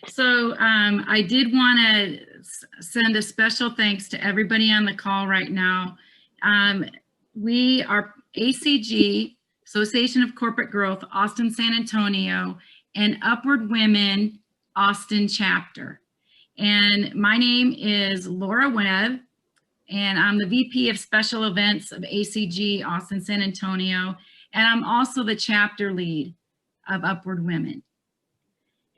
So I did want to send a special thanks to everybody on the call right now. We are ACG, Association of Corporate Growth, Austin, San Antonio, and Upward Women, Austin chapter. And my name is Laura Webb, and I'm the VP of Special Events of ACG, Austin, San Antonio, and I'm also the chapter lead of Upward Women.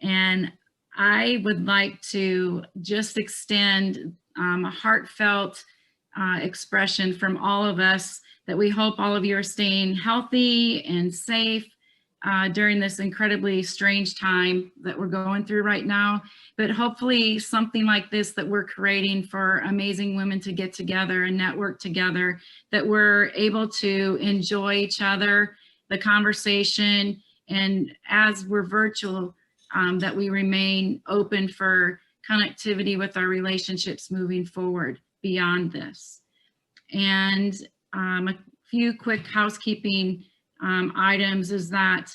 And I would like to just extend a heartfelt expression from all of us that we hope all of you are staying healthy and safe during this incredibly strange time that we're going through right now. But hopefully something like this that we're creating for amazing women to get together and network together, that we're able to enjoy each other, the conversation, and as we're virtual, that we remain open for connectivity with our relationships moving forward beyond this. And a few quick housekeeping items is that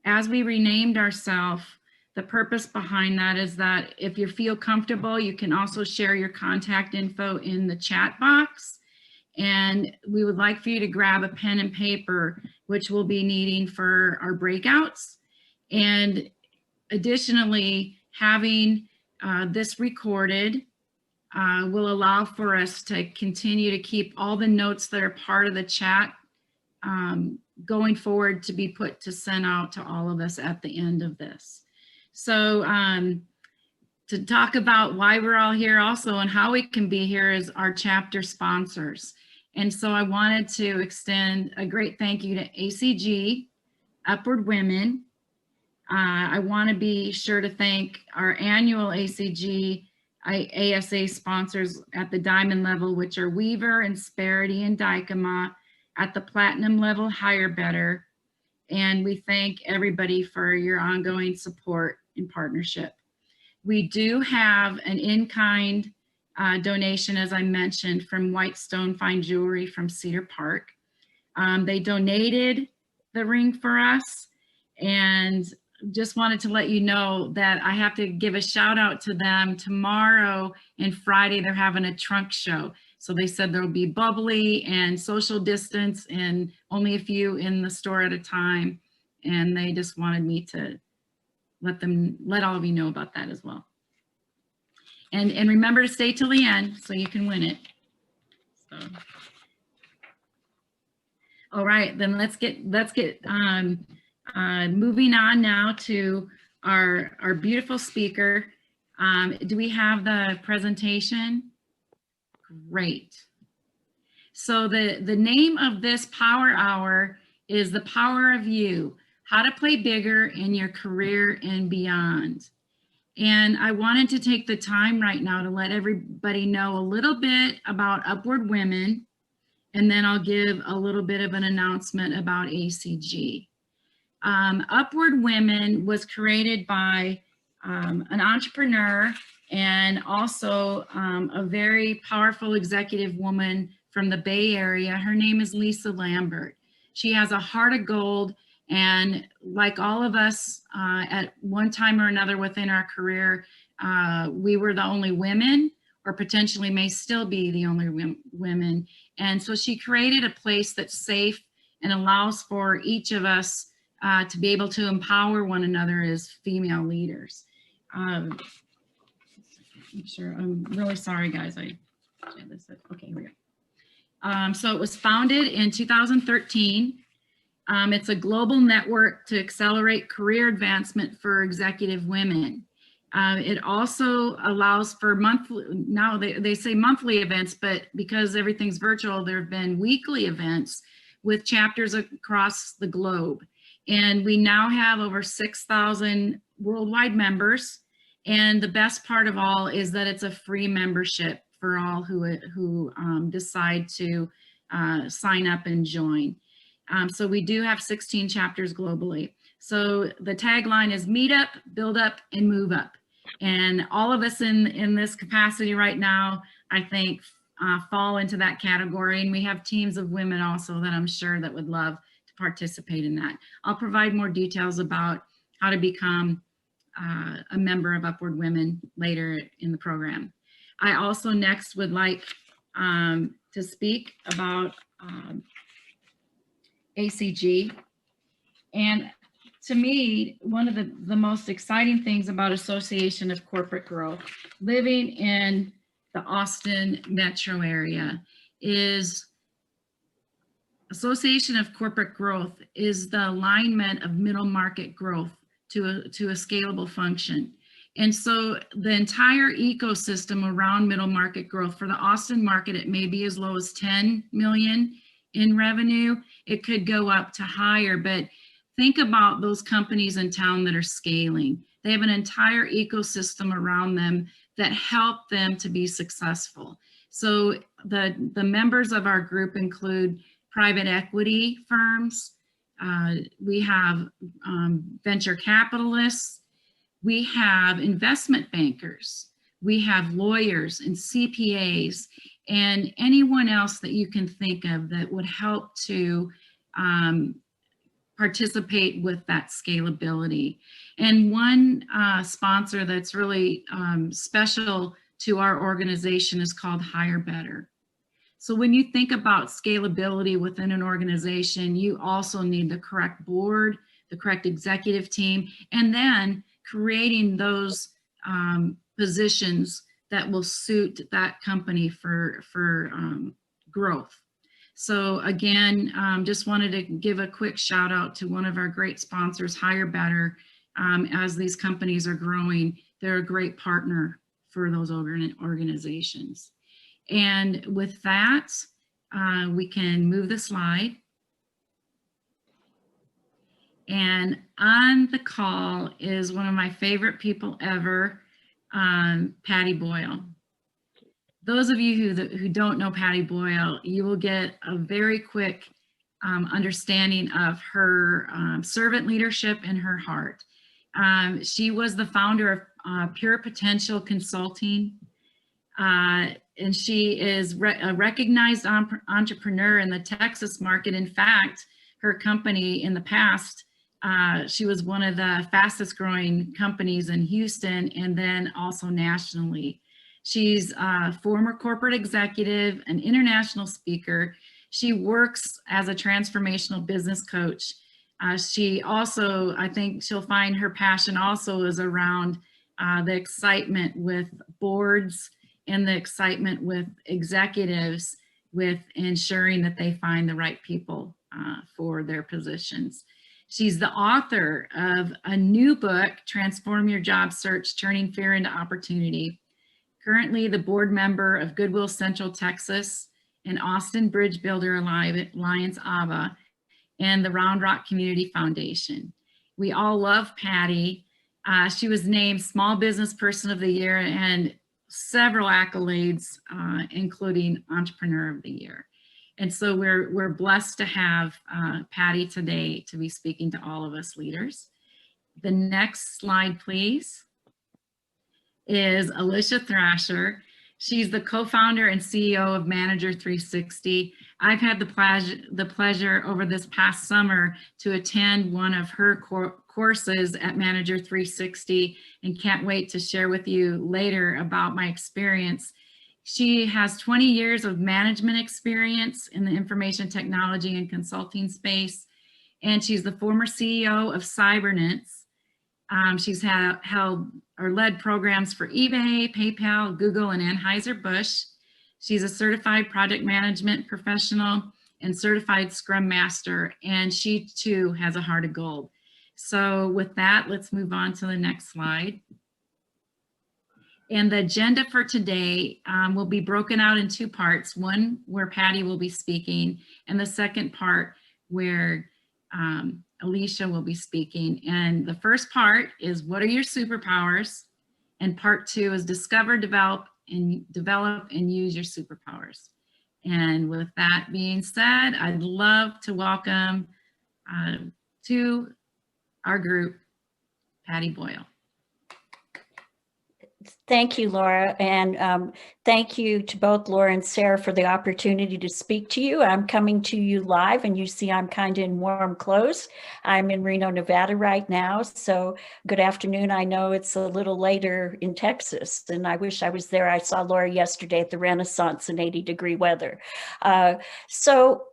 as we renamed ourselves, the purpose behind that is that if you feel comfortable, you can also share your contact info in the chat box. And we would like for you to grab a pen and paper, which we'll be needing for our breakouts. And additionally, having this recorded will allow for us to continue to keep all the notes that are part of the chat going forward to be put to send out to all of us at the end of this. So to talk about why we're all here also and how we can be here is our chapter sponsors. And so I wanted to extend a great thank you to ACG, Upward Women. I want to be sure to thank our annual ACG ASA sponsors at the diamond level, which are Weaver, Insperity, and Dykema. At the platinum level, Higher Better. And we thank everybody for your ongoing support and partnership. We do have an in-kind donation, as I mentioned, from Whitestone Fine Jewelry from Cedar Park. They donated the ring for us, and just wanted to let you know that I have to give a shout out to them. Tomorrow and Friday, they're having a trunk show. So they said there'll be bubbly and social distance and only a few in the store at a time. And they just wanted me to let all of you know about that as well. And remember to stay till the end so you can win it. So. All right, then let's get moving on now to our beautiful speaker. Do we have the presentation? Great. So the name of this power hour is The Power of You, How to Play Bigger in Your Career and Beyond. And I wanted to take the time right now to let everybody know a little bit about Upward Women, and then I'll give a little bit of an announcement about ACG. Upward Women was created by an entrepreneur and also a very powerful executive woman from the Bay Area. Her name is Lisa Lambert. She has a heart of gold, and like all of us at one time or another within our career, we were the only women, or potentially may still be the only women. And so she created a place that's safe and allows for each of us to be able to empower one another as female leaders. I'm really sorry, guys. Okay, here we go. So it was founded in 2013. It's a global network to accelerate career advancement for executive women. It also allows for monthly, now they say monthly events, but because everything's virtual, there have been weekly events with chapters across the globe. And we now have over 6,000 worldwide members. And the best part of all is that it's a free membership for all who decide to sign up and join. So we do have 16 chapters globally. So the tagline is meet up, build up, and move up. And all of us in this capacity right now, I think, fall into that category. And we have teams of women also that I'm sure that would love to participate in that. I'll provide more details about how to become a member of Upward Women later in the program. I also next would like to speak about ACG. And to me, one of the most exciting things about Association of Corporate Growth, living in the Austin metro area, is Association of Corporate Growth is the alignment of middle market growth to a scalable function. And so the entire ecosystem around middle market growth for the Austin market, it may be as low as 10 million in revenue. It could go up to higher, but think about those companies in town that are scaling. They have an entire ecosystem around them that help them to be successful. So the members of our group include private equity firms. We have venture capitalists. We have investment bankers. We have lawyers and CPAs and anyone else that you can think of that would help to participate with that scalability. And one sponsor that's really special to our organization is called Hire Better. So when you think about scalability within an organization, you also need the correct board, the correct executive team, and then creating those positions that will suit that company for growth. So again, just wanted to give a quick shout out to one of our great sponsors, Hire Better. As these companies are growing, they're a great partner for those organizations. And with that, we can move the slide. And on the call is one of my favorite people ever, Patti Boyle. Those of you who don't know Patti Boyle, you will get a very quick understanding of her servant leadership and her heart. She was the founder of Pure Potential Consulting. And she is a recognized entrepreneur in the Texas market. In fact, her company in the past, she was one of the fastest growing companies in Houston and then also nationally. She's a former corporate executive, an international speaker. She works as a transformational business coach. She also, I think she'll find her passion also is around the excitement with boards and the excitement with executives with ensuring that they find the right people for their positions. She's the author of a new book, Transform Your Job Search, Turning Fear into Opportunity. Currently the board member of Goodwill Central Texas and Austin Bridge Builder Alliance, AVA, and the Round Rock Community Foundation. We all love Patti. She was named Small Business Person of the Year and several accolades, including Entrepreneur of the Year. And so we're blessed to have Patti today to be speaking to all of us leaders. The next slide, please, is Alicia Thrasher. She's the co-founder and CEO of Manager 360. I've had the pleasure over this past summer to attend one of her courses at Manager 360 and can't wait to share with you later about my experience. She has 20 years of management experience in the information technology and consulting space, and she's the former CEO of Cybernetics. She's held or led programs for eBay, PayPal, Google, and Anheuser-Busch. She's a certified project management professional and certified Scrum Master, and she too has a heart of gold. So with that, let's move on to the next slide. And the agenda for today will be broken out in two parts. One where Patti will be speaking, and the second part where Alicia will be speaking. And the first part is what are your superpowers? And part two is discover, develop, and use your superpowers. And with that being said, I'd love to welcome to our group, Patti Boyle. Thank you, Laura, and thank you to both Laura and Sarah for the opportunity to speak to you. I'm coming to you live, and you see I'm kind of in warm clothes. I'm in Reno, Nevada right now, so good afternoon. I know it's a little later in Texas, and I wish I was there. I saw Laura yesterday at the Renaissance in 80-degree weather. So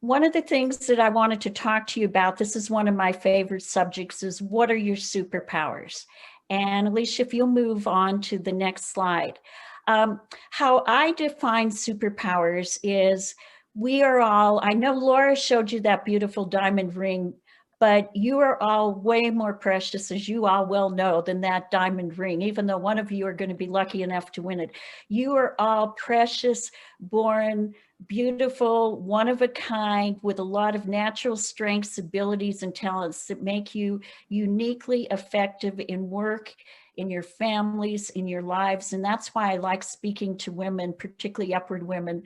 one of the things that I wanted to talk to you about, this is one of my favorite subjects, is what are your superpowers? And Alicia, if you'll move on to the next slide. How I define superpowers is we are all, I know Laura showed you that beautiful diamond ring, but you are all way more precious, as you all well know, than that diamond ring, even though one of you are going to be lucky enough to win it. You are all precious, born, beautiful, one of a kind, with a lot of natural strengths, abilities, and talents that make you uniquely effective in work, in your families, in your lives. And that's why I like speaking to women, particularly upward women.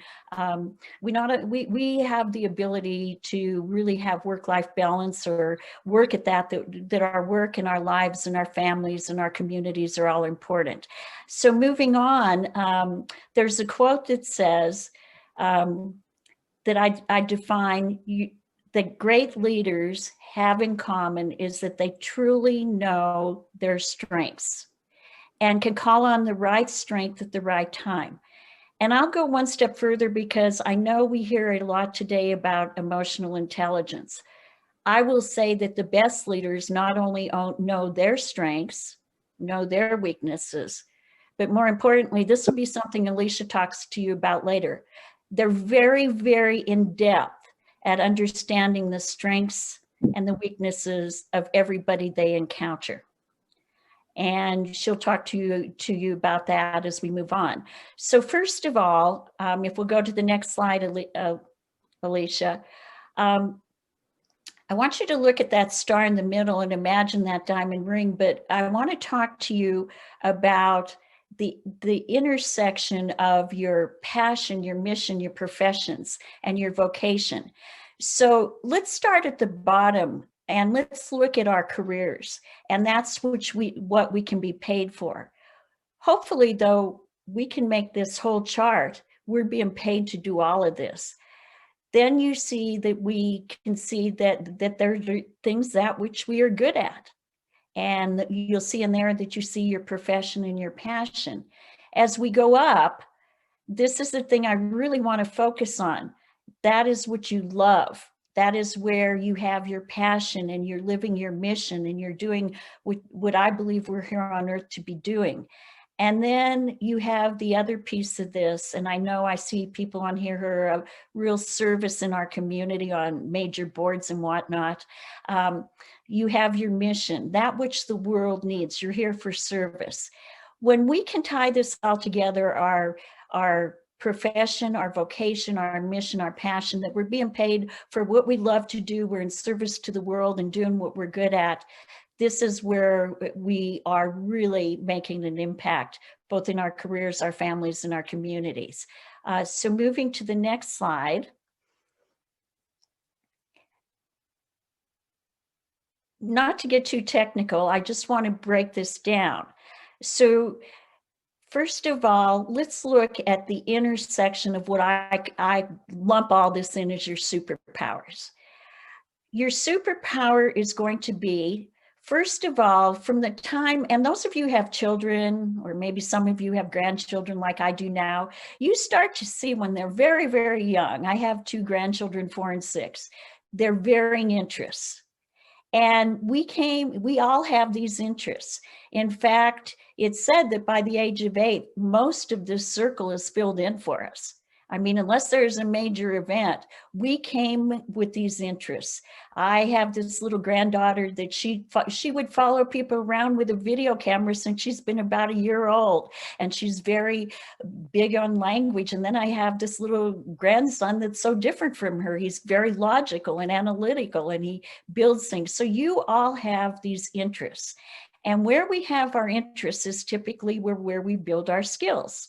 We have the ability to really have work-life balance, or work at that our work and our lives and our families and our communities are all important. So moving on, there's a quote that says, that I define that great leaders have in common is that they truly know their strengths and can call on the right strength at the right time. And I'll go one step further, because I know we hear a lot today about emotional intelligence. I will say that the best leaders not only know their strengths, know their weaknesses, but more importantly, this will be something Alicia talks to you about later. They're very, very in depth at understanding the strengths and the weaknesses of everybody they encounter. And she'll talk to you about that as we move on. So first of all, if we'll go to the next slide, Alicia, I want you to look at that star in the middle and imagine that diamond ring, but I want to talk to you about the intersection of your passion, your mission, your professions, and your vocation. So let's start at the bottom and let's look at our careers, and that's what we can be paid for. Hopefully, though, we can make this whole chart. We're being paid to do all of this. Then you see that we can see that there are things that which we are good at. And you'll see in there that you see your profession and your passion. As we go up, this is the thing I really want to focus on. That is what you love. That is where you have your passion and you're living your mission and you're doing what I believe we're here on earth to be doing. And then you have the other piece of this, and I know I see people on here who are of real service in our community on major boards and whatnot. You have your mission, that which the world needs. You're here for service. When we can tie this all together, our profession, our vocation, our mission, our passion, that we're being paid for what we love to do, we're in service to the world and doing what we're good at, this is where we are really making an impact, both in our careers, our families, and our communities. So moving to the next slide. Not to get too technical, I just want to break this down. So first of all, let's look at the intersection of what I lump all this in as your superpowers. Your superpower is going to be, first of all, from the time, and those of you who have children, or maybe some of you have grandchildren like I do now, you start to see when they're very, very young. I have 2 grandchildren, 4 and 6. They're varying interests. And we all have these interests. In fact, it's said that by the age of 8, most of this circle is filled in for us. I mean, unless there's a major event, we came with these interests. I have this little granddaughter that she would follow people around with a video camera since she's been about a year old, and she's very big on language. And then I have this little grandson that's so different from her. He's very logical and analytical, and he builds things. So you all have these interests. And where we have our interests is typically where we build our skills.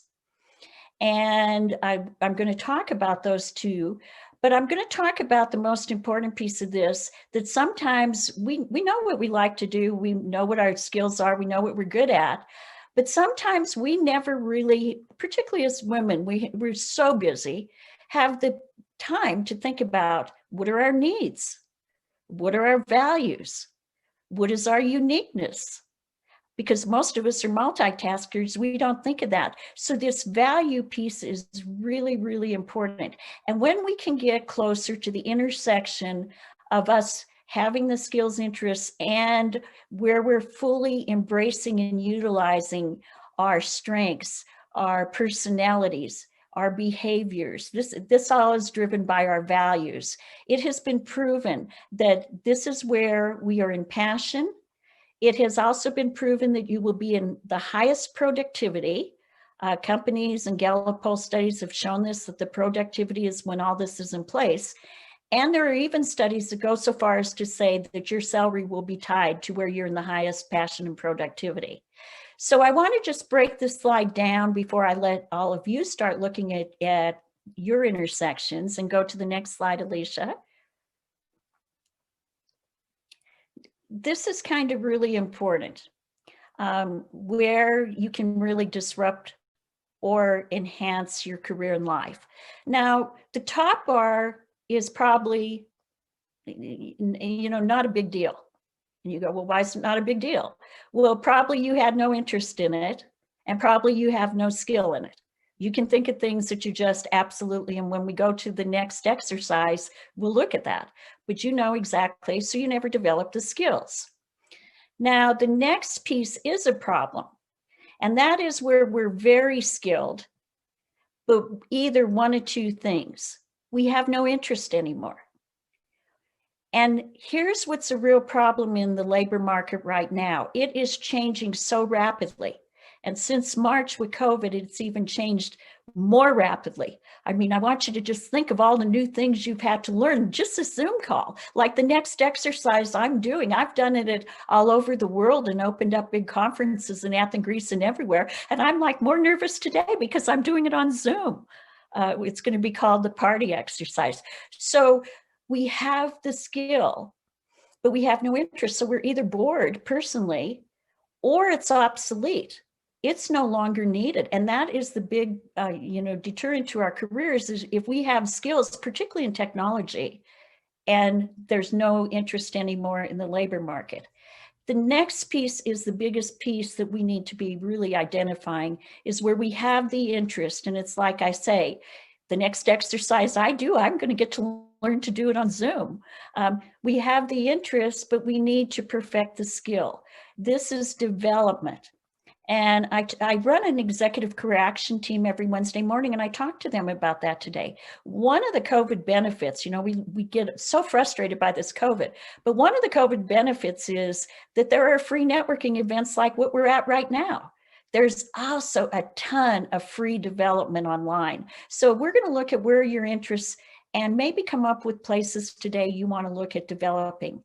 And I'm going to talk about those too, but I'm going to talk about the most important piece of this, that sometimes we know what we like to do, we know what our skills are, we know what we're good at, But sometimes we never really, particularly as women, we're so busy, have the time to think about what are our needs? What are our values? What is our uniqueness? Because most of us are multitaskers, we don't think of that. So this value piece is really, really important. And when we can get closer to the intersection of us having the skills, interests, and where we're fully embracing and utilizing our strengths, our personalities, our behaviors, this all is driven by our values. It has been proven that this is where we are in passion. It has also been proven that you will be in the highest productivity. Companies and Gallup poll studies have shown this, that the productivity is when all this is in place. And there are even studies that go so far as to say that your salary will be tied to where you're in the highest passion and productivity. So I want to just break this slide down before I let all of you start looking at your intersections, and go to the next slide, Alicia. This is kind of really important, where you can really disrupt or enhance your career and life. Now, the top bar is probably, not a big deal. And you go, well, why is it not a big deal? Well, probably you had no interest in it, and probably you have no skill in it. You can think of things that you just absolutely, and when we go to the next exercise, we'll look at that. But you know exactly, so you never develop the skills. Now, the next piece is a problem, and that is where we're very skilled, but either one of two things. We have no interest anymore. And here's what's a real problem in the labor market right now. It is changing so rapidly. And since March with COVID, it's even changed more rapidly. I mean, I want you to just think of all the new things you've had to learn, just a Zoom call. Like the next exercise I'm doing, I've done it all over the world and opened up big conferences in Athens, Greece, and everywhere. And I'm like more nervous today because I'm doing it on Zoom. It's going to be called the Patti exercise. So we have the skill, but we have no interest. So we're either bored personally, or it's obsolete. It's no longer needed. And that is the big, deterrent to our careers, is if we have skills, particularly in technology, and there's no interest anymore in the labor market. The next piece is the biggest piece that we need to be really identifying, is where we have the interest. And it's like I say, the next exercise I do, I'm going to get to learn to do it on Zoom. We have the interest, but we need to perfect the skill. This is development. And I run an executive career action team every Wednesday morning, and I talk to them about that today. One of the COVID benefits, we get so frustrated by this COVID, but one of the COVID benefits is that there are free networking events like what we're at right now. There's also a ton of free development online. So we're going to look at where your interests, and maybe come up with places today you want to look at developing.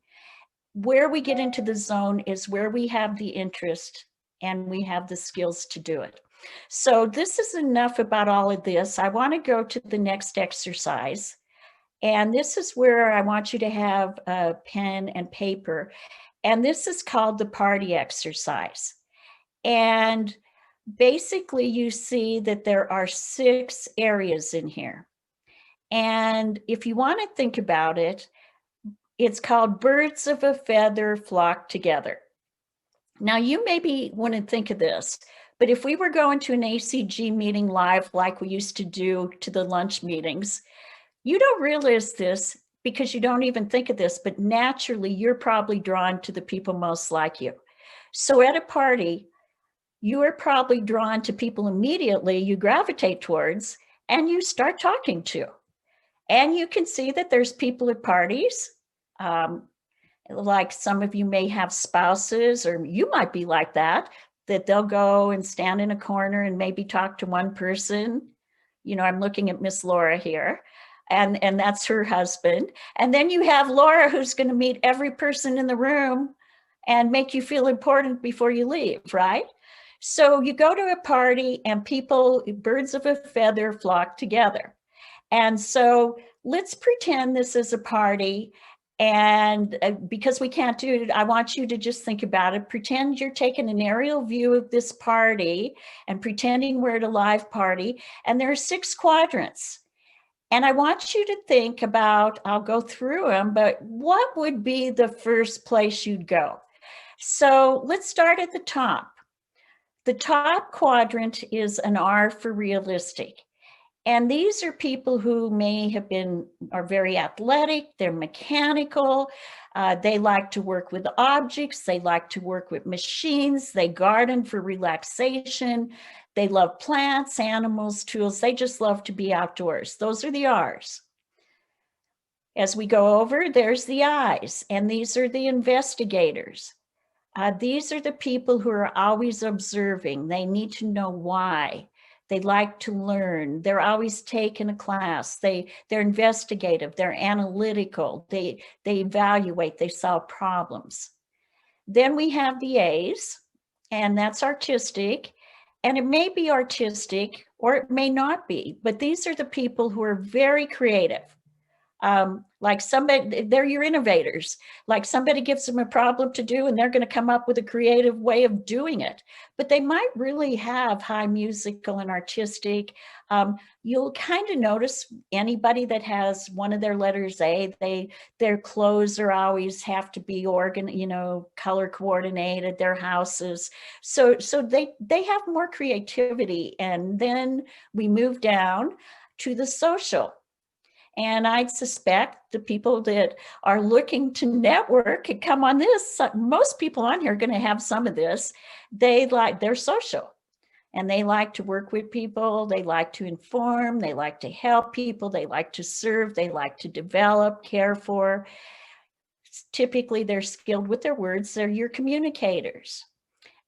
Where we get into the zone is where we have the interest and we have the skills to do it. So this is enough about all of this. I want to go to the next exercise. And this is where I want you to have a pen and paper. And this is called the Patti exercise. And basically you see that there are 6 areas in here. And if you want to think about it, it's called birds of a feather flock together. Now, you maybe wouldn't think of this, but if we were going to an ACG meeting live, like we used to do to the lunch meetings, you don't realize this because you don't even think of this, but naturally you're probably drawn to the people most like you. So at a party, you are probably drawn to people immediately you gravitate towards and you start talking to. And you can see that there's people at parties, like some of you may have spouses, or you might be like that they'll go and stand in a corner and maybe talk to one person. I'm looking at Miss Laura here, and that's her husband. And then you have Laura, who's going to meet every person in the room and make you feel important before you leave, right? So you go to a party and people, birds of a feather, flock together. And so let's pretend this is a party, And because we can't do it, I want you to just think about it. Pretend you're taking an aerial view of this party and pretending we're at a live party. And there are 6 quadrants. And I want you to think about, I'll go through them, but what would be the first place you'd go? So let's start at the top. The top quadrant is an R for realistic. And these are people who are very athletic, they're mechanical, they like to work with objects, they like to work with machines, they garden for relaxation, they love plants, animals, tools, they just love to be outdoors. Those are the R's. As we go over, there's the I's, and these are the investigators. These are the people who are always observing. They need to know why. They like to learn. They're always taking a class. They're investigative. They're analytical. They evaluate. They solve problems. Then we have the A's, and that's artistic. And it may be artistic or it may not be, but these are the people who are very creative. Like somebody, they're your innovators. Like somebody gives them a problem to do and they're going to come up with a creative way of doing it. But they might really have high musical and artistic. You'll kind of notice anybody that has one of their letters A, their clothes are always have to be color coordinated, their houses. So they have more creativity. And then we move down to the social. And I'd suspect the people that are looking to network could come on this. Most people on here are going to have some of this. They're social and they like to work with people. They like to inform. They like to help people. They like to serve. They like to develop, care for. Typically, they're skilled with their words. They're your communicators.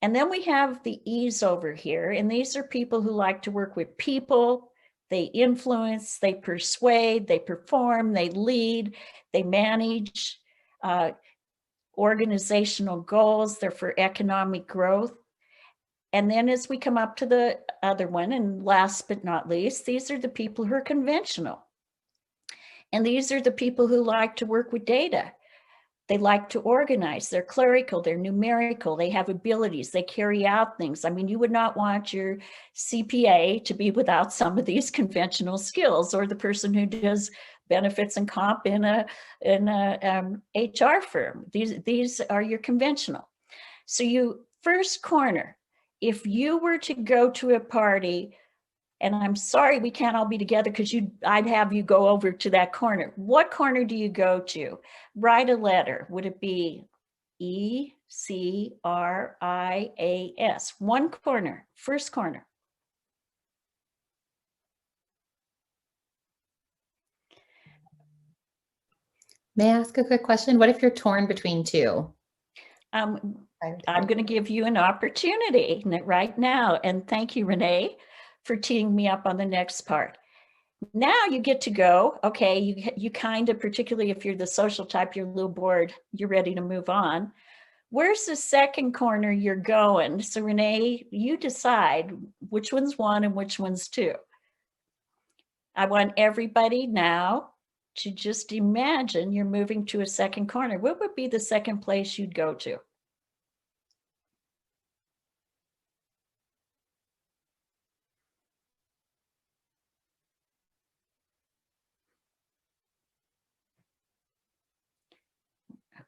And then we have the E's over here. And these are people who like to work with people. They influence, they persuade, they perform, they lead, they manage organizational goals. They're for economic growth. And then as we come up to the other one, and last but not least, these are the people who are conventional. And these are the people who like to work with data. They like to organize. They're clerical, they're numerical, they have abilities, they carry out things. I mean, you would not want your CPA to be without some of these conventional skills, or the person who does benefits and comp in a HR firm. These are your conventional. So first corner, if you were to go to a party, and I'm sorry we can't all be together because I'd have you go over to that corner. What corner do you go to? Write a letter. Would it be ECRIAS? One corner, first corner. May I ask a quick question? What if you're torn between 2? I'm going to give you an opportunity right now. And thank you, Renee, for teeing me up on the next part. Now you get to go. Okay, you kind of, particularly if you're the social type, you're a little bored, you're ready to move on. Where's the second corner you're going? So Renee, you decide which one's 1 and which one's 2. I want everybody now to just imagine you're moving to a second corner. What would be the second place you'd go to?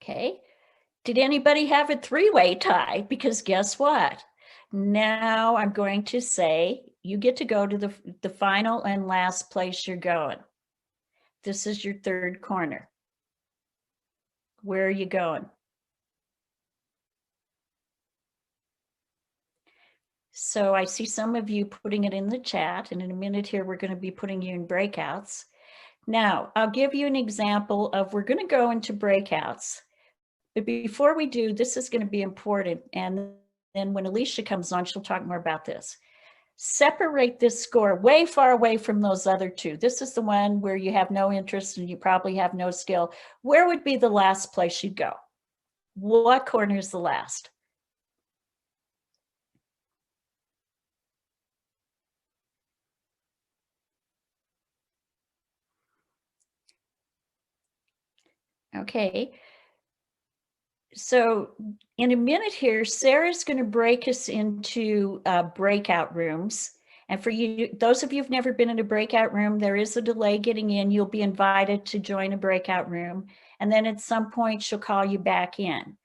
Okay. Did anybody have a 3-way tie? Because guess what? Now I'm going to say you get to go to the final and last place you're going. This is your third corner. Where are you going? So I see some of you putting it in the chat, and in a minute here, we're going to be putting you in breakouts. Now, I'll give you an example of, we're going to go into breakouts. But before we do, this is going to be important. And then when Alicia comes on, she'll talk more about this. Separate this score way far away from those other 2. This is the one where you have no interest and you probably have no skill. Where would be the last place you'd go? What corner is the last? Okay. So in a minute here, Sarah's going to break us into breakout rooms. And for you, those of you who've never been in a breakout room, there is a delay getting in. You'll be invited to join a breakout room. And then at some point, she'll call you back in.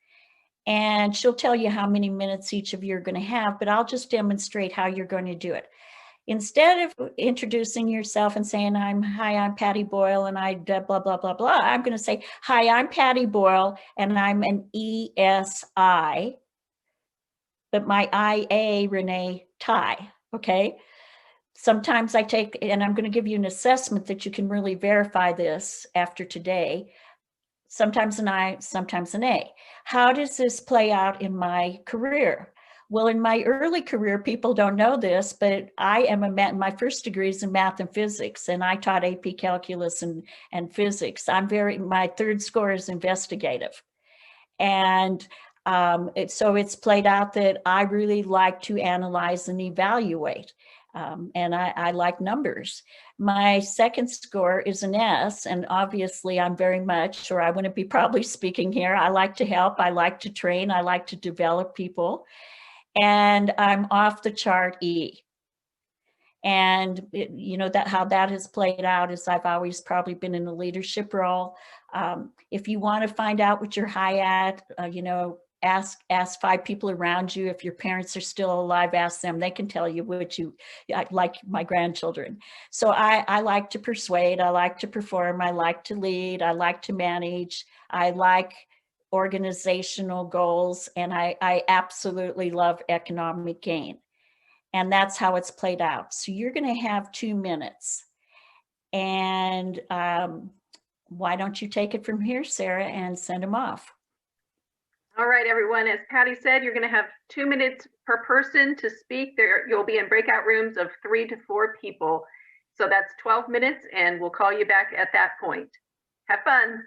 And she'll tell you how many minutes each of you are going to have, but I'll just demonstrate how you're going to do it. Instead of introducing yourself and saying, hi, I'm Patti Boyle and I blah, blah, blah, blah, I'm going to say, hi, I'm Patti Boyle and I'm an ESI, but my IA, Renee Ty, okay? Sometimes I take, and I'm going to give you an assessment that you can really verify this after today. Sometimes an I, sometimes an A. How does this play out in my career? Well, in my early career, people don't know this, but I am my first degree is in math and physics, and I taught AP calculus and physics. My third score is investigative. And so it's played out that I really like to analyze and evaluate. And I like numbers. My second score is an S, and obviously I'm very much, or I wouldn't be probably speaking here. I like to help, I like to train, I like to develop people. And I'm off the chart E. And how that has played out is I've always probably been in a leadership role. If you want to find out what you're high at, ask 5 people around you. If your parents are still alive, ask them. They can tell you like my grandchildren. So I like to persuade, I like to perform, I like to lead, I like to manage, I like organizational goals, and I absolutely love economic gain. And that's how it's played out. So you're going to have 2 minutes. And why don't you take it from here, Sarah, and send them off? All right, everyone. As Patti said, you're going to have 2 minutes per person to speak. You'll be in breakout rooms of 3 to 4 people. So that's 12 minutes, and we'll call you back at that point. Have fun.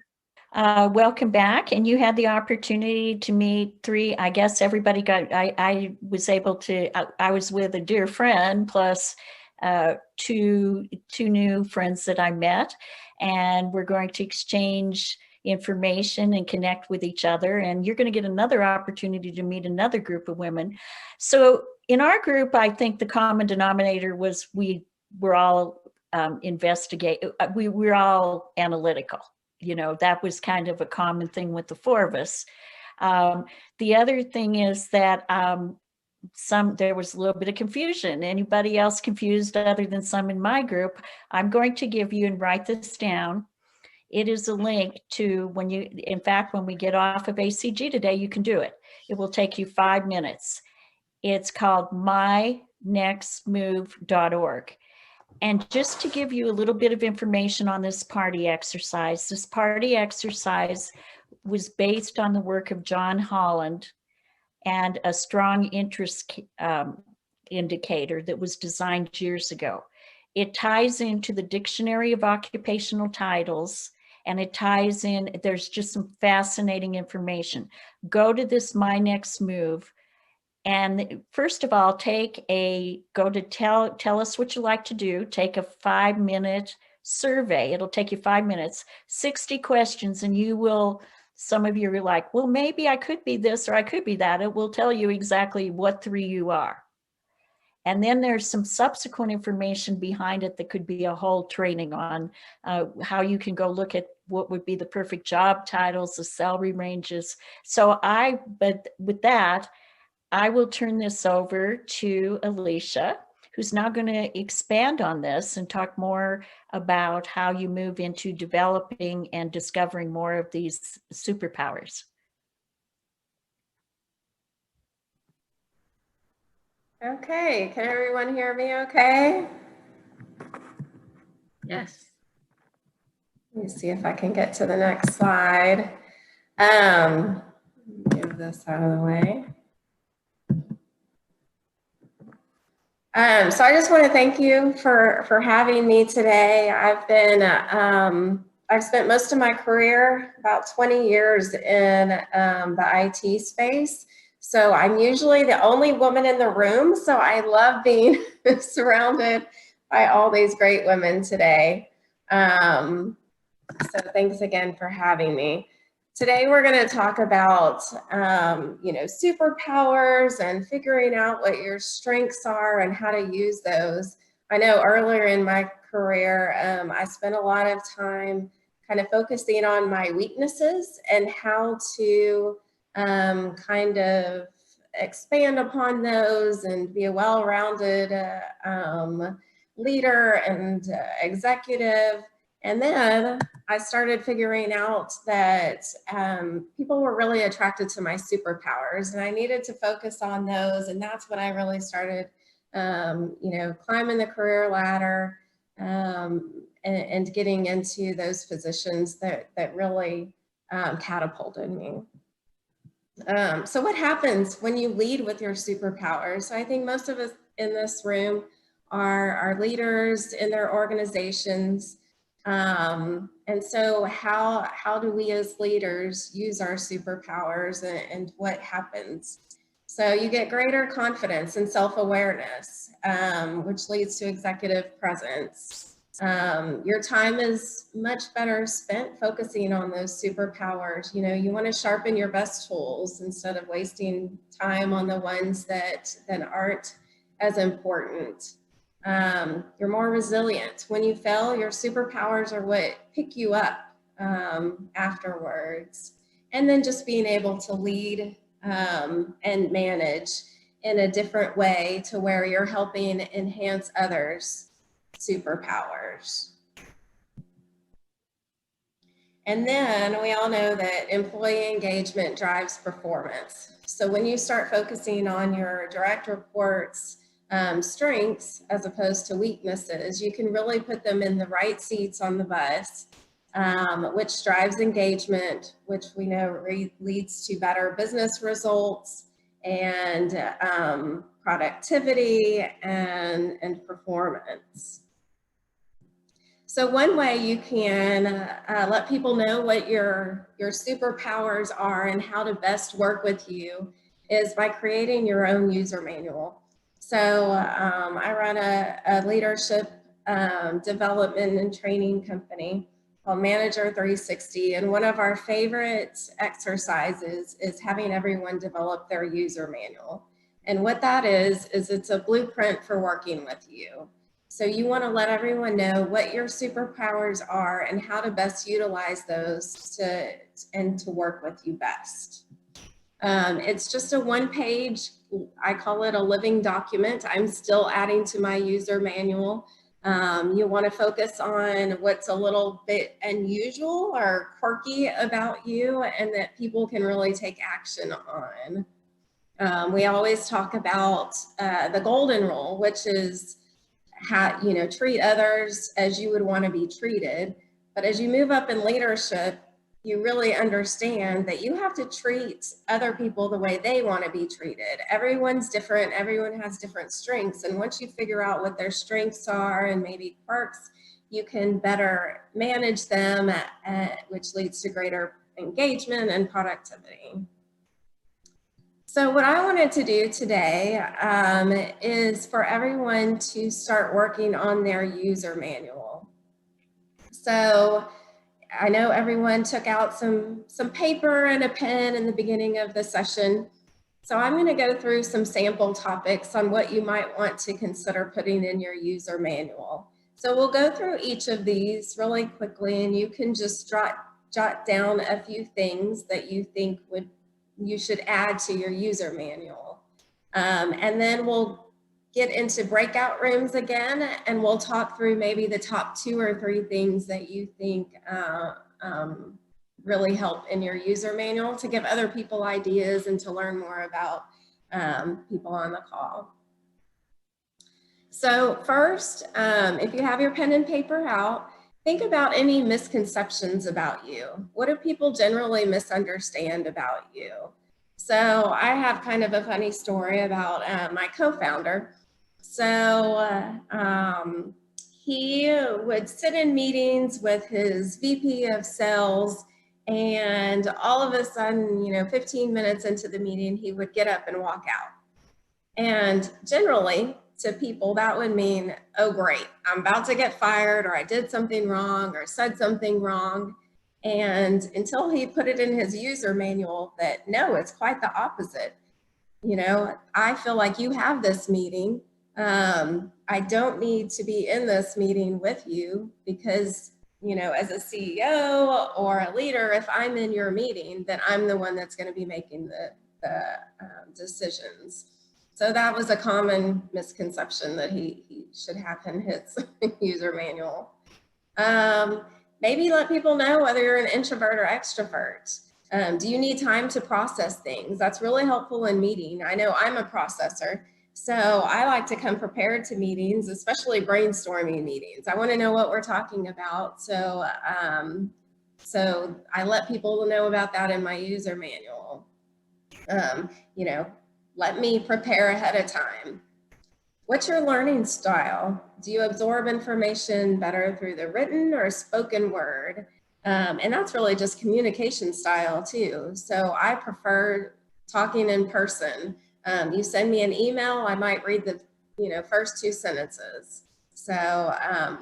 Welcome back. And you had the opportunity to meet 3, I guess everybody I was able to, I was with a dear friend plus 2 new friends that I met, and we're going to exchange information and connect with each other. And you're going to get another opportunity to meet another group of women. So in our group, I think the common denominator was we were all we're all analytical. That was kind of a common thing with the 4 of us. The other thing is that there was a little bit of confusion. Anybody else confused other than some in my group? I'm going to give you, and write this down. It is a link to when we get off of ACG today, you can do it. It will take you 5 minutes. It's called mynextmove.org. And just to give you a little bit of information on this party exercise was based on the work of John Holland and a strong interest indicator that was designed years ago. It ties into the Dictionary of Occupational Titles, and it ties in, there's just some fascinating information. Go to this My Next Move. And first of all, go to tell us what you like to do. Take a 5-minute survey. It'll take you 5 minutes, 60 questions, and some of you are like, well, maybe I could be this or I could be that. It will tell you exactly what 3 you are. And then there's some subsequent information behind it that could be a whole training on how you can go look at what would be the perfect job titles, the salary ranges. But with that, I will turn this over to Alicia, who's now going to expand on this and talk more about how you move into developing and discovering more of these superpowers. Okay, can everyone hear me okay? Yes. Let me see if I can get to the next slide. Move this out of the way. So I just want to thank you for having me today. I've spent most of my career, about 20 years in the IT space. So I'm usually the only woman in the room. So I love being surrounded by all these great women today. So thanks again for having me. Today we're going to talk about, superpowers and figuring out what your strengths are and how to use those. I know earlier in my career, I spent a lot of time kind of focusing on my weaknesses and how to kind of expand upon those and be a well-rounded leader and executive. And then I started figuring out that people were really attracted to my superpowers, and I needed to focus on those. And that's when I really started, climbing the career ladder and getting into those positions that really catapulted me. So what happens when you lead with your superpowers? So I think most of us in this room are leaders in their organizations. And so how do we as leaders use our superpowers and what happens? So you get greater confidence and self-awareness, which leads to executive presence. Your time is much better spent focusing on those superpowers. You want to sharpen your best tools instead of wasting time on the ones that aren't as important. You're more resilient. When you fail, your superpowers are what pick you up afterwards. And then just being able to lead and manage in a different way to where you're helping enhance others' superpowers. And then we all know that employee engagement drives performance. So when you start focusing on your direct reports' strengths as opposed to weaknesses, you can really put them in the right seats on the bus, which drives engagement, which we know leads to better business results and productivity and performance. So one way you can let people know what your superpowers are and how to best work with you is by creating your own user manual. So I run a leadership development and training company called Manager 360, and one of our favorite exercises is having everyone develop their user manual. And what that is it's a blueprint for working with you. So you want to let everyone know what your superpowers are and how to best utilize those to work with you best. It's just a one-page, I call it a living document. I'm still adding to my user manual. You want to focus on what's a little bit unusual or quirky about you and that people can really take action on. We always talk about the golden rule, which is treat others as you would want to be treated. But as you move up in leadership, you really understand that you have to treat other people the way they want to be treated. Everyone's different. Everyone has different strengths. And once you figure out what their strengths are and maybe quirks, you can better manage them, which leads to greater engagement and productivity. So what I wanted to do today is for everyone to start working on their user manual. So I know everyone took out some paper and a pen in the beginning of the session. So I'm going to go through some sample topics on what you might want to consider putting in your user manual. So we'll go through each of these really quickly, and you can just jot down a few things that you think you should add to your user manual. And then we'll get into breakout rooms again, and we'll talk through maybe the top 2 or 3 things that you think really help in your user manual to give other people ideas and to learn more about people on the call. So first, if you have your pen and paper out, think about any misconceptions about you. What do people generally misunderstand about you? So I have kind of a funny story about my co-founder. So he would sit in meetings with his VP of sales, and all of a sudden, 15 minutes into the meeting, he would get up and walk out. And generally, to people, that would mean, oh, great, I'm about to get fired, or I did something wrong, or said something wrong. And until he put it in his user manual that, no, it's quite the opposite. You know, I feel like you have this meeting. I don't need to be in this meeting with you because, you know, as a CEO or a leader, if I'm in your meeting, then I'm the one that's going to be making the decisions. So that was a common misconception that he should have in his user manual. Maybe let people know whether you're an introvert or extrovert. Do you need time to process things? That's really helpful in meeting. I know I'm a processor, so I like to come prepared to meetings, especially brainstorming meetings. I want to know what we're talking about. So I let people know about that in my user manual. You know, let me prepare ahead of time. What's your learning style? Do you absorb information better through the written or spoken word? And that's really just communication style too. So I prefer talking in person. You send me an email, I might read the first 2 sentences. So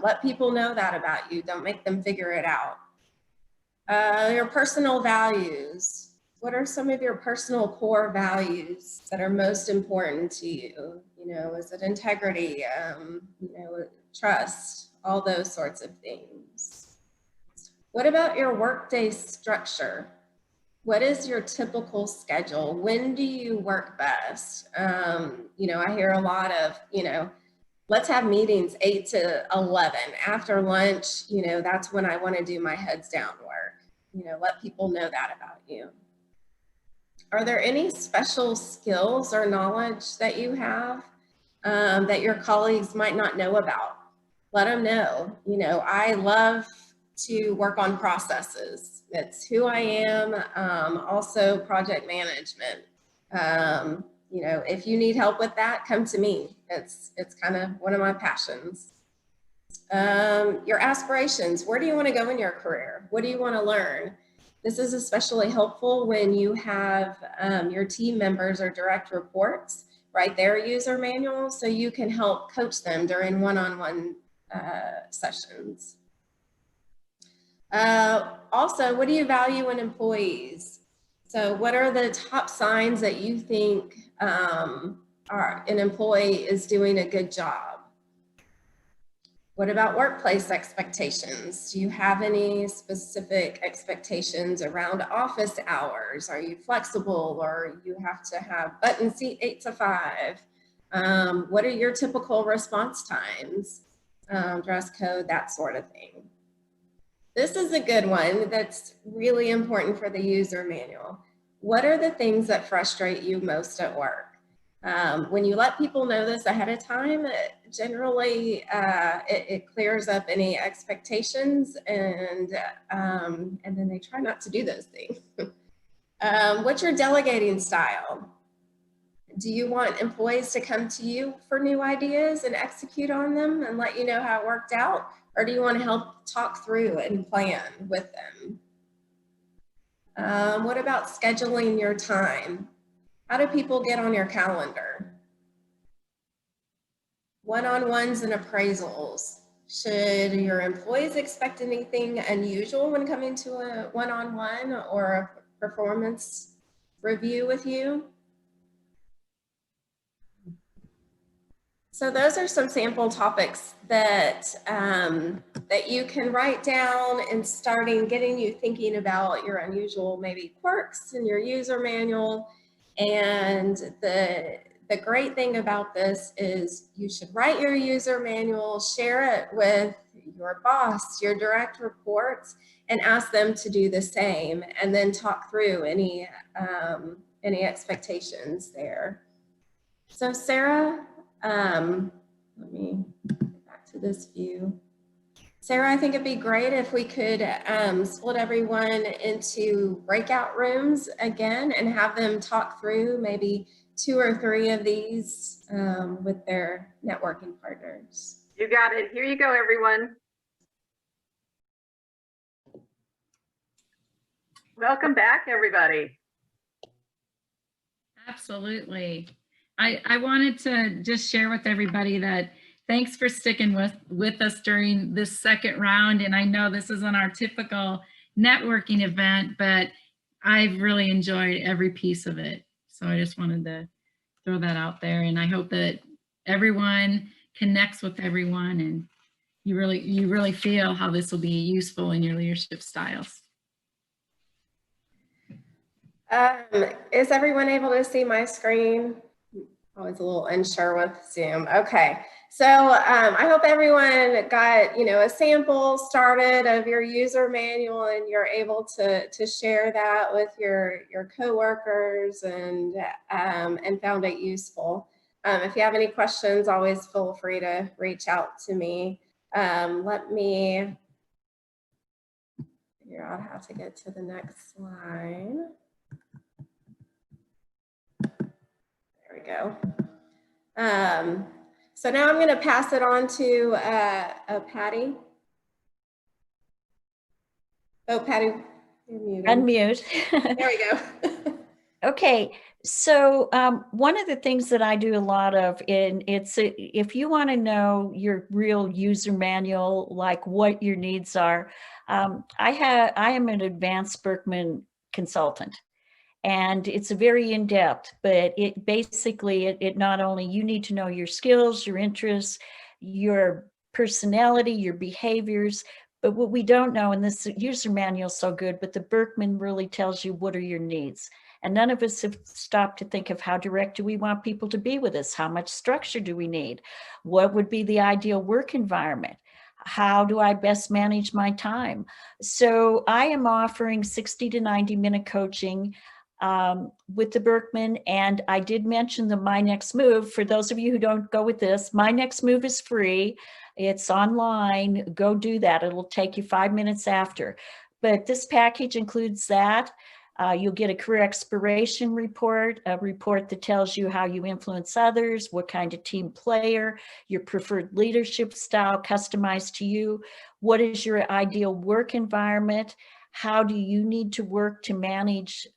let people know that about you. Don't make them figure it out. Your personal values. What are some of your personal core values that are most important to you? You know, is it integrity, trust, all those sorts of things. What about your workday structure? What is your typical schedule? When do you work best? I hear a lot of, let's have meetings 8 to 11. After lunch, that's when I want to do my heads down work. Let people know that about you. Are there any special skills or knowledge that you have that your colleagues might not know about? Let them know. I love to work on processes. It's who I am. Also project management. If you need help with that, come to me. It's kind of one of my passions. Your aspirations. Where do you want to go in your career? What do you want to learn? This is especially helpful when you have your team members or direct reports write their user manual, so you can help coach them during one-on-one sessions. Also, what do you value in employees? So what are the top signs that you think an employee is doing a good job? What about workplace expectations? Do you have any specific expectations around office hours? Are you flexible, or you have to have button seat 8 to 5? What are your typical response times? Dress code, that sort of thing. This is a good one that's really important for the user manual. What are the things that frustrate you most at work? When you let people know this ahead of time, generally it clears up any expectations, and then they try not to do those things. What's your delegating style? Do you want employees to come to you for new ideas and execute on them and let you know how it worked out? Or do you want to help talk through and plan with them? What about scheduling your time? How do people get on your calendar? One-on-ones and appraisals. Should your employees expect anything unusual when coming to a one-on-one or a performance review with you? So those are some sample topics that that you can write down and getting you thinking about your unusual maybe quirks in your user manual. And the great thing about this is you should write your user manual, share it with your boss, your direct reports, and ask them to do the same, and then talk through any expectations there. So Sarah, let me get back to this view. Sarah, I think it'd be great if we could split everyone into breakout rooms again and have them talk through maybe 2 or 3 of these with their networking partners. You got it. Here you go, everyone. Welcome back, everybody. Absolutely. I wanted to just share with everybody that thanks for sticking with us during this second round. And I know this isn't our typical networking event, but I've really enjoyed every piece of it. So I just wanted to throw that out there. And I hope that everyone connects with everyone and you really feel how this will be useful in your leadership styles. Is everyone able to see my screen? Always a little unsure with Zoom. Okay, so I hope everyone got a sample started of your user manual, and you're able to share that with your coworkers and found it useful. If you have any questions, always feel free to reach out to me. Let me figure out how to get to the next slide. There we go. So now I'm going to pass it on to Patti. Oh, Patti, you're muted. Unmute. There we go. Okay, so one of the things that I do a lot of, and if you want to know your real user manual, like what your needs are, I am an advanced Berkman consultant. And it's a very in-depth, but it basically, it not only, you need to know your skills, your interests, your personality, your behaviors, but what we don't know, and this user manual is so good, but the Berkman really tells you what are your needs. And none of us have stopped to think of how direct do we want people to be with us? How much structure do we need? What would be the ideal work environment? How do I best manage my time? So I am offering 60 to 90-minute coaching with the Berkman. And I did mention the My Next Move. For those of you who don't go with this, My Next Move is free. It's online. Go do that. It'll take you 5 minutes after. But this package includes that. You'll get a career exploration report, a report that tells you how you influence others, what kind of team player, your preferred leadership style customized to you, what is your ideal work environment, how do you need to work to manage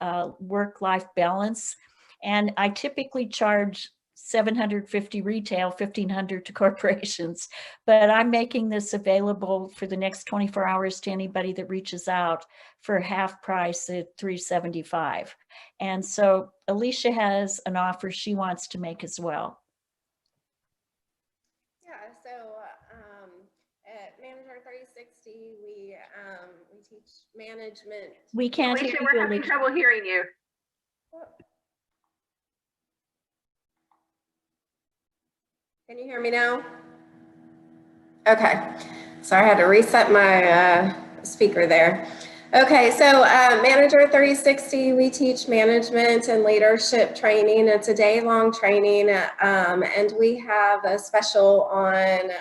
work-life balance. And I typically charge $750 retail, $1,500 to corporations, but I'm making this available for the next 24 hours to anybody that reaches out for half price at $375. And so Alicia has an offer she wants to make as well. Yeah, so at Manager 360, we teach management. We can't Alicia, hear we're you, having Alicia. trouble hearing you. Can you hear me now? Okay, sorry, I had to reset my speaker there. Okay, so Manager 360, we teach management and leadership training. It's a day-long training, and we have a special on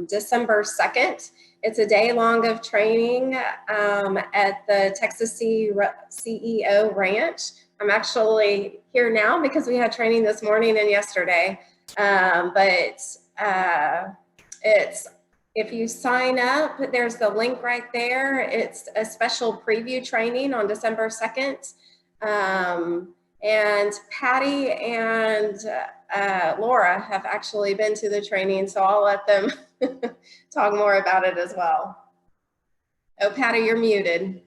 December 2nd. It's a day-long of training at the Texas CEO Ranch. I'm actually here now because we had training this morning and yesterday. It's if you sign up, there's the link right there. It's a special preview training on December 2nd. And Patti and Laura have actually been to the training, so I'll let them talk more about it as well. Oh, Patti, you're muted.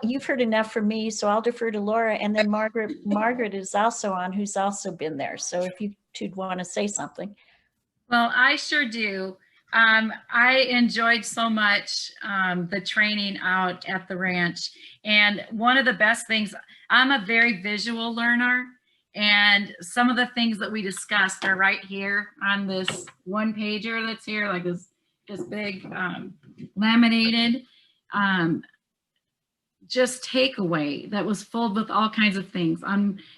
You've heard enough from me, so I'll defer to Laura, and then Margaret is also on, who's also been there. So if you two'd want to say something. Well, I sure do. I enjoyed so much the training out at the ranch. And one of the best things, I'm a very visual learner. And some of the things that we discussed are right here on this one pager that's here, like this big laminated just takeaway that was filled with all kinds of things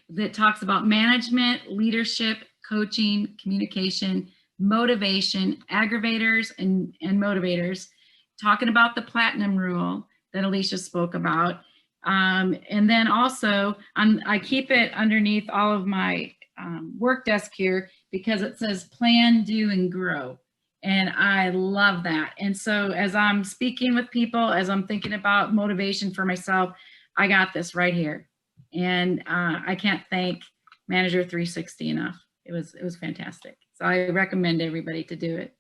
that talks about management, leadership, coaching, communication, motivation, aggravators and motivators, talking about the platinum rule that Alicia spoke about. And then also I keep it underneath all of my work desk here because it says plan, do, and grow. And I love that. And so as I'm speaking with people, as I'm thinking about motivation for myself, I got this right here. And I can't thank Manager 360 enough. It was fantastic. So I recommend everybody to do it.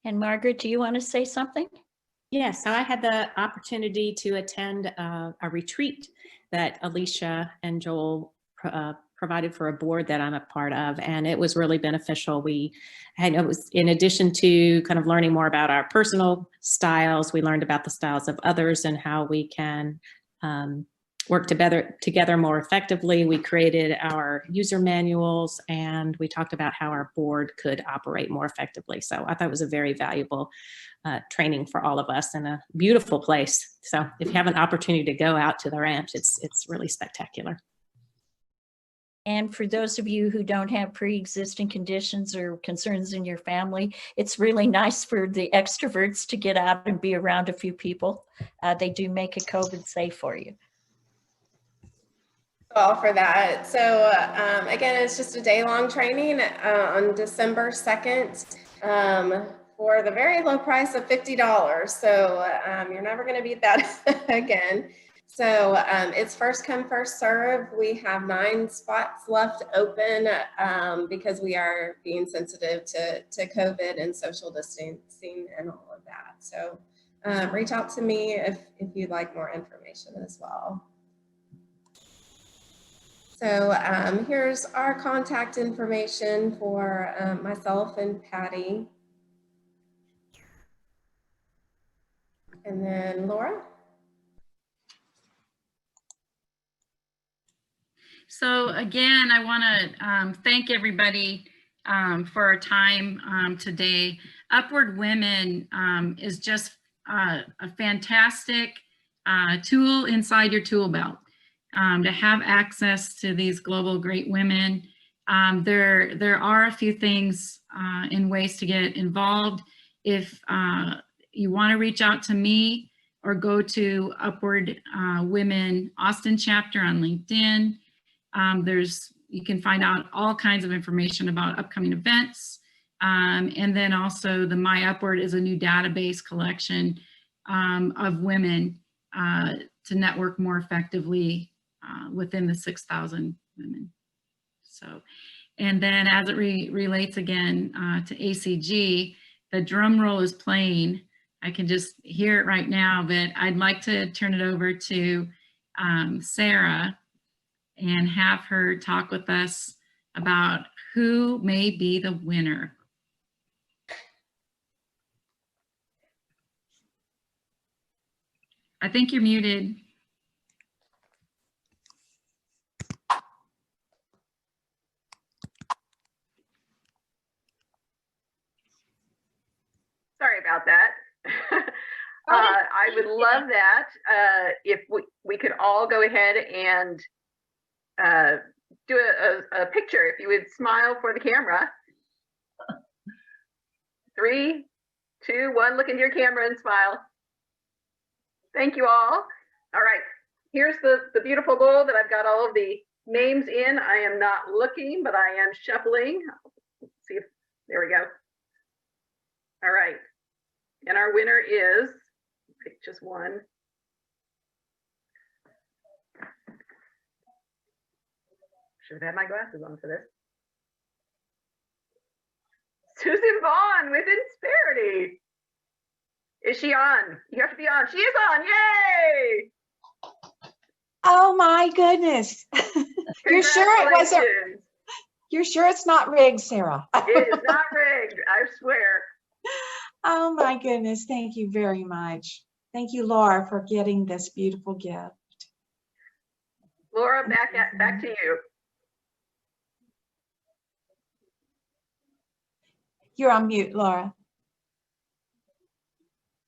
And Margaret, do you want to say something? Yes, so I had the opportunity to attend a retreat that Alicia and Joel provided for a board that I'm a part of, and it was really beneficial. It was in addition to kind of learning more about our personal styles, we learned about the styles of others and how we can work together more effectively. We created our user manuals, and we talked about how our board could operate more effectively. So I thought it was a very valuable training for all of us, and a beautiful place. So if you have an opportunity to go out to the ranch, it's really spectacular. And for those of you who don't have pre-existing conditions or concerns in your family, it's really nice for the extroverts to get out and be around a few people. They do make it COVID safe for you. All for that. So again, it's just a day-long training on December 2nd for the very low price of $50. So you're never going to beat that again. So it's first come, first serve. We have 9 spots left open because we are being sensitive to COVID and social distancing and all of that. So reach out to me if you'd like more information as well. So here's our contact information for myself and Patti. And then Laura. So again, I want to thank everybody for our time today. Upward Women is just a fantastic tool inside your tool belt to have access to these global great women. There are a few things and ways to get involved. If you want to reach out to me or go to Upward Women Austin chapter on LinkedIn, you can find out all kinds of information about upcoming events. And then also the My Upward is a new database collection of women to network more effectively within the 6,000 women. So, and then as it relates again to ACG, the drum roll is playing. I can just hear it right now, but I'd like to turn it over to Sarah and have her talk with us about who may be the winner. I think you're muted. Sorry about that. I would love that if we could all go ahead and do a picture. If you would smile for the camera. 3, 2, 1, look into your camera and smile. Thank you all. All right, here's the beautiful bowl that I've got all of the names in. I am not looking, but I am shuffling. Let's see if, there we go. All right, and our winner is, pick just one. Should have had my glasses on for this. Susan Vaughn with Insperity. Is she on? You have to be on. She is on. Yay! Oh my goodness. You're sure it wasn't? You're sure it's not rigged, Sarah? It is not rigged, I swear. Oh my goodness. Thank you very much. Thank you, Laura, for getting this beautiful gift. Laura, back to you. You're on mute, Laura.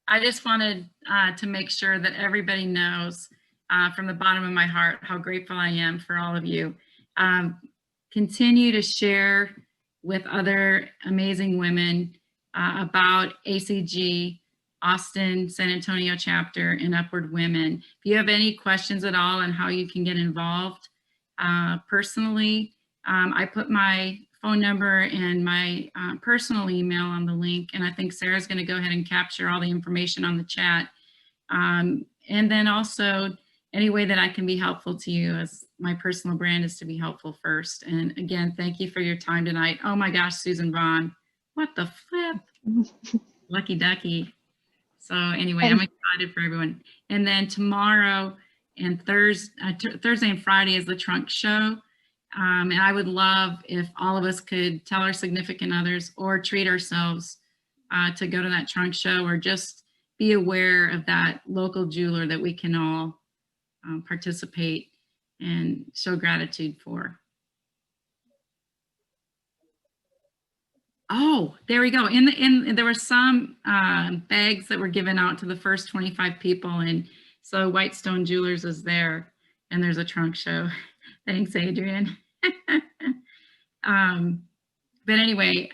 I just wanted to make sure that everybody knows from the bottom of my heart how grateful I am for all of you. Continue to share with other amazing women about ACG, Austin, San Antonio chapter, and Upward Women. If you have any questions at all on how you can get involved personally, I put my phone number and my personal email on the link, and I think Sarah's going to go ahead and capture all the information on the chat. And then also any way that I can be helpful to you, as my personal brand is to be helpful first. And again, thank you for your time tonight. Oh my gosh, Susan Vaughn, what the flip? Lucky ducky. So anyway, I'm excited for everyone. And then tomorrow and Thursday and Friday is the trunk show. And I would love if all of us could tell our significant others or treat ourselves to go to that trunk show, or just be aware of that local jeweler that we can all participate and show gratitude for. Oh, there we go. There were some bags that were given out to the first 25 people, and so Whitestone Jewelers is there, and there's a trunk show. Thanks, Adrian. But anyway,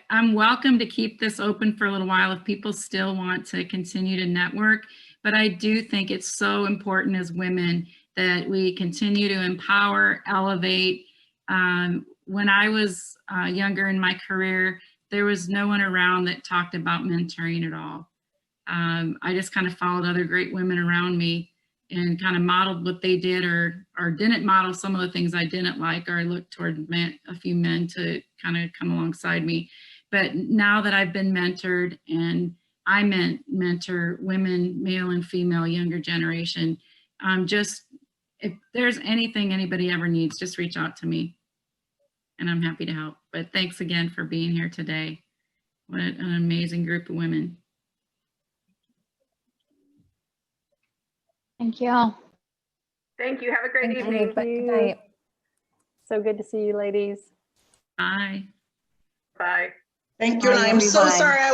I'm welcome to keep this open for a little while if people still want to continue to network. But I do think it's so important as women that we continue to empower, elevate. When I was younger in my career, there was no one around that talked about mentoring at all. I just kind of followed other great women around me and kind of modeled what they did, or didn't model some of the things I didn't like, or I looked toward a few men to kind of come alongside me. But now that I've been mentored, and I mentor women, male and female, younger generation, just if there's anything anybody ever needs, just reach out to me and I'm happy to help. But thanks again for being here today. What an amazing group of women. Thank you all. Thank you. Have a great evening. Good night. So good to see you, ladies. Bye. Bye. Thank you. And I am so sorry I was